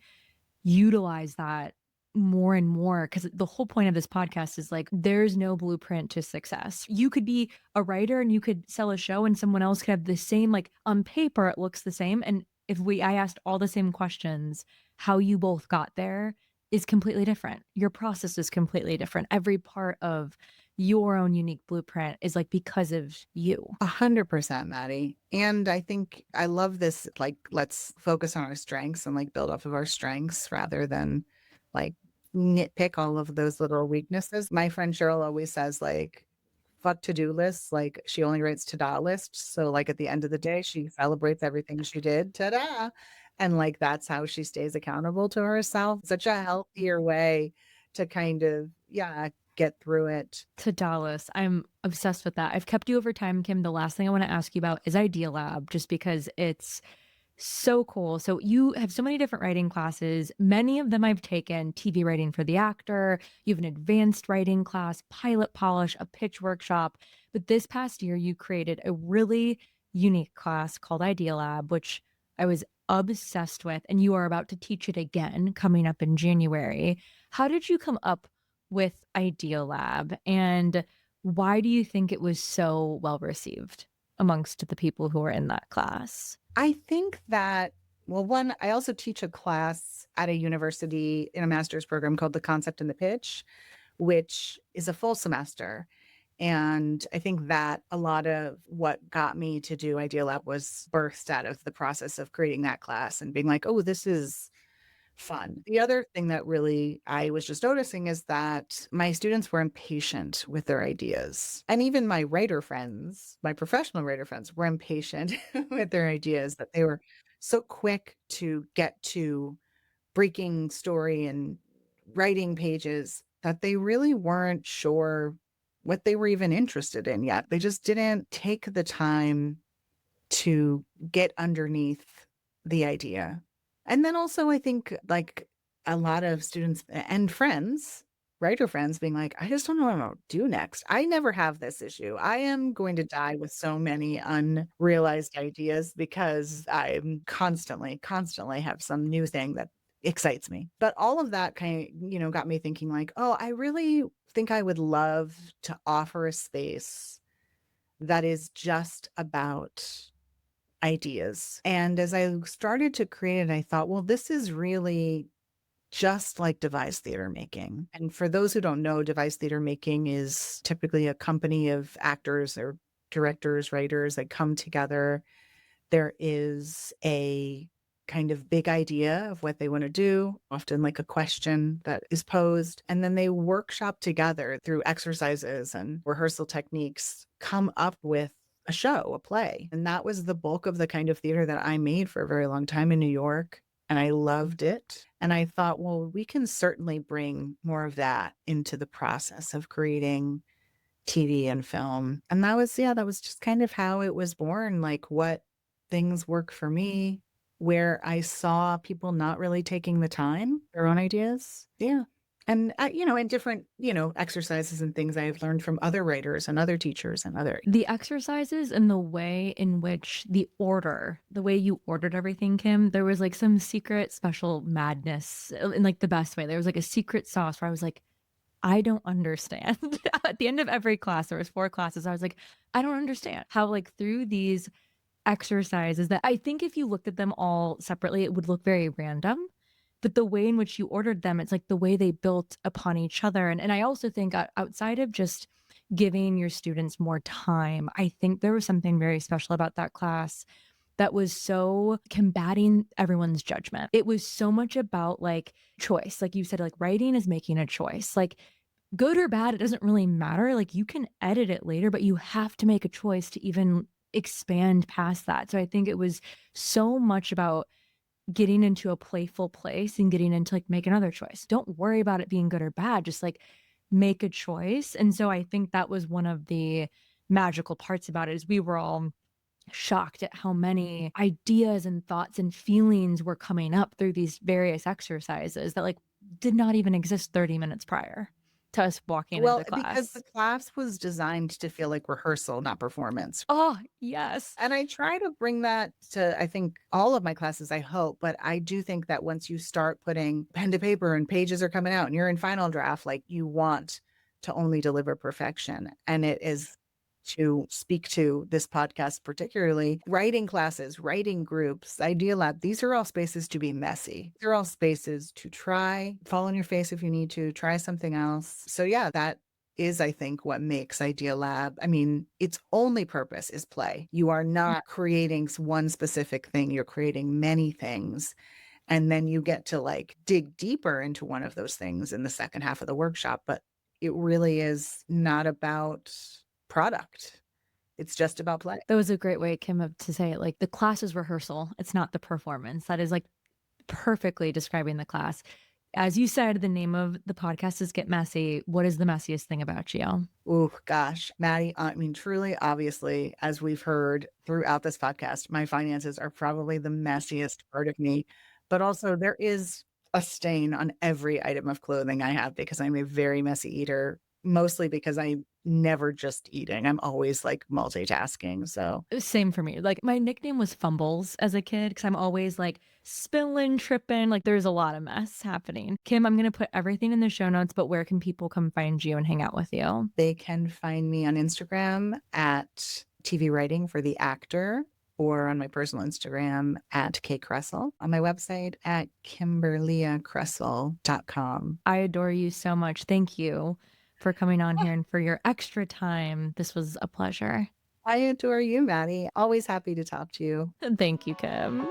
utilize that more and more, because the whole point of this podcast is, like, there's no blueprint to success. You could be a writer and you could sell a show, and someone else could have the same, like, on paper it looks the same, and if we I asked all the same questions, how you both got there is completely different. Your process is completely different. Every part of your own unique blueprint is, like, because of you. 100%, Maddie. And I think I love this, like, let's focus on our strengths and, like, build off of our strengths rather than, like, nitpick all of those little weaknesses. My friend Cheryl always says, like, fuck to-do lists. Like, she only writes to-do lists. So, like, at the end of the day, she celebrates everything she did. Ta-da! And, like, that's how she stays accountable to herself. Such a healthier way to kind of, yeah, get through it. To Dallas. I'm obsessed with that. I've kept you over time, Kim. The last thing I want to ask you about is Idea Lab, just because it's so cool. So you have so many different writing classes. Many of them I've taken: TV writing for the actor. You have an advanced writing class, pilot polish, a pitch workshop. But this past year, you created a really unique class called Idea Lab, which I was obsessed with. And you are about to teach it again coming up in January. How did you come up with Idea Lab? And why do you think it was so well received amongst the people who were in that class? I think that, well, one, I also teach a class at a university in a master's program called The Concept and the Pitch, which is a full semester. And I think that a lot of what got me to do Idea Lab was birthed out of the process of creating that class and being like, oh, this is fun. The other thing that really I was just noticing is that my students were impatient with their ideas. And even my writer friends, my professional writer friends, were impatient with their ideas, that they were so quick to get to breaking story and writing pages that they really weren't sure what they were even interested in yet. They just didn't take the time to get underneath the idea. And then also, I think like a lot of students and friends, writer friends being like, I just don't know what I'm going to do next. I never have this issue. I am going to die with so many unrealized ideas because I'm constantly have some new thing that excites me. But all of that kind of, got me thinking like, oh, I really think I would love to offer a space that is just about ideas. And as I started to create it, I thought, well, this is really just like devised theater making. And for those who don't know, devised theater making is typically a company of actors or directors, writers that come together. There is a kind of big idea of what they want to do, often like a question that is posed, and then they workshop together through exercises and rehearsal techniques, come up with a show, a play. And that was the bulk of the kind of theater that I made for a very long time in New York. And I loved it. And I thought, well, we can certainly bring more of that into the process of creating TV and film. And that was just kind of how it was born, like what things work for me, where I saw people not really taking the time, their own ideas. Yeah. And, and different, exercises and things I've learned from other writers and other teachers and other. The exercises and the way in which the way you ordered everything, Kim, there was like some secret special madness in like the best way. There was like a secret sauce where I was like, I don't understand. At the end of every class, there was 4 classes. I was like, I don't understand how like through these exercises that I think if you looked at them all separately, it would look very random. But the way in which you ordered them, it's like the way they built upon each other. And I also think outside of just giving your students more time, I think there was something very special about that class that was so combating everyone's judgment. It was so much about like choice. Like you said, like writing is making a choice. Like good or bad, it doesn't really matter. Like you can edit it later, but you have to make a choice to even expand past that. So I think it was so much about getting into a playful place and getting into like make another choice. Don't worry about it being good or bad. Just like make a choice. And so I think that was one of the magical parts about it is we were all shocked at how many ideas and thoughts and feelings were coming up through these various exercises that like did not even exist 30 minutes prior to us walking Well, into because class. the class was designed to feel like rehearsal, not performance. Oh, yes. And I try to bring that to, I think, all of my classes, I hope. But I do think that once you start putting pen to paper and pages are coming out and you're in final draft, like you want to only deliver perfection. And it is to speak to this podcast, particularly writing classes, writing groups, Idea Lab. These are all spaces to be messy. They're all spaces to try, fall on your face if you need to, try something else. So, yeah, that is, I think, what makes Idea Lab. I mean, its only purpose is play. You are not creating one specific thing, you're creating many things. And then you get to like dig deeper into one of those things in the second half of the workshop. But it really is not about product, it's just about play. That was a great way, Kim, to say it. Like the class is rehearsal, it's not the performance. That is like perfectly describing the class. As you said, the name of the podcast is Get Messy. What is the messiest thing about you? Oh, gosh, Maddie, I mean, truly, obviously, as we've heard throughout this podcast, my finances are probably the messiest part of me. But also, there is a stain on every item of clothing I have because I'm a very messy eater, mostly because I'm never just eating. I'm always like multitasking. So, Same for me. Like my nickname was Fumbles as a kid because I'm always like spilling, tripping. Like there's a lot of mess happening. Kim, I'm going to put everything in the show notes, but where can people come find you and hang out with you? they can find me on Instagram at TV Writing for the Actor, or on my personal Instagram at K Kressal, on my website at kimberlykressal.com. I adore you so much. Thank you for coming on here and for your extra time. This was a pleasure. I adore you, Maddie. Always happy to talk to you. Thank you, Kim.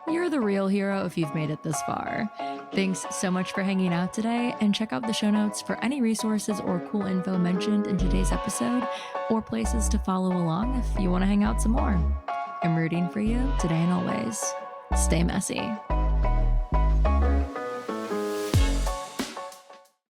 You're the real hero if you've made it this far. Thanks so much for hanging out today, and check out the show notes for any resources or cool info mentioned in today's episode, or places to follow along if you want to hang out some more. I'm rooting for you today and always. Stay messy.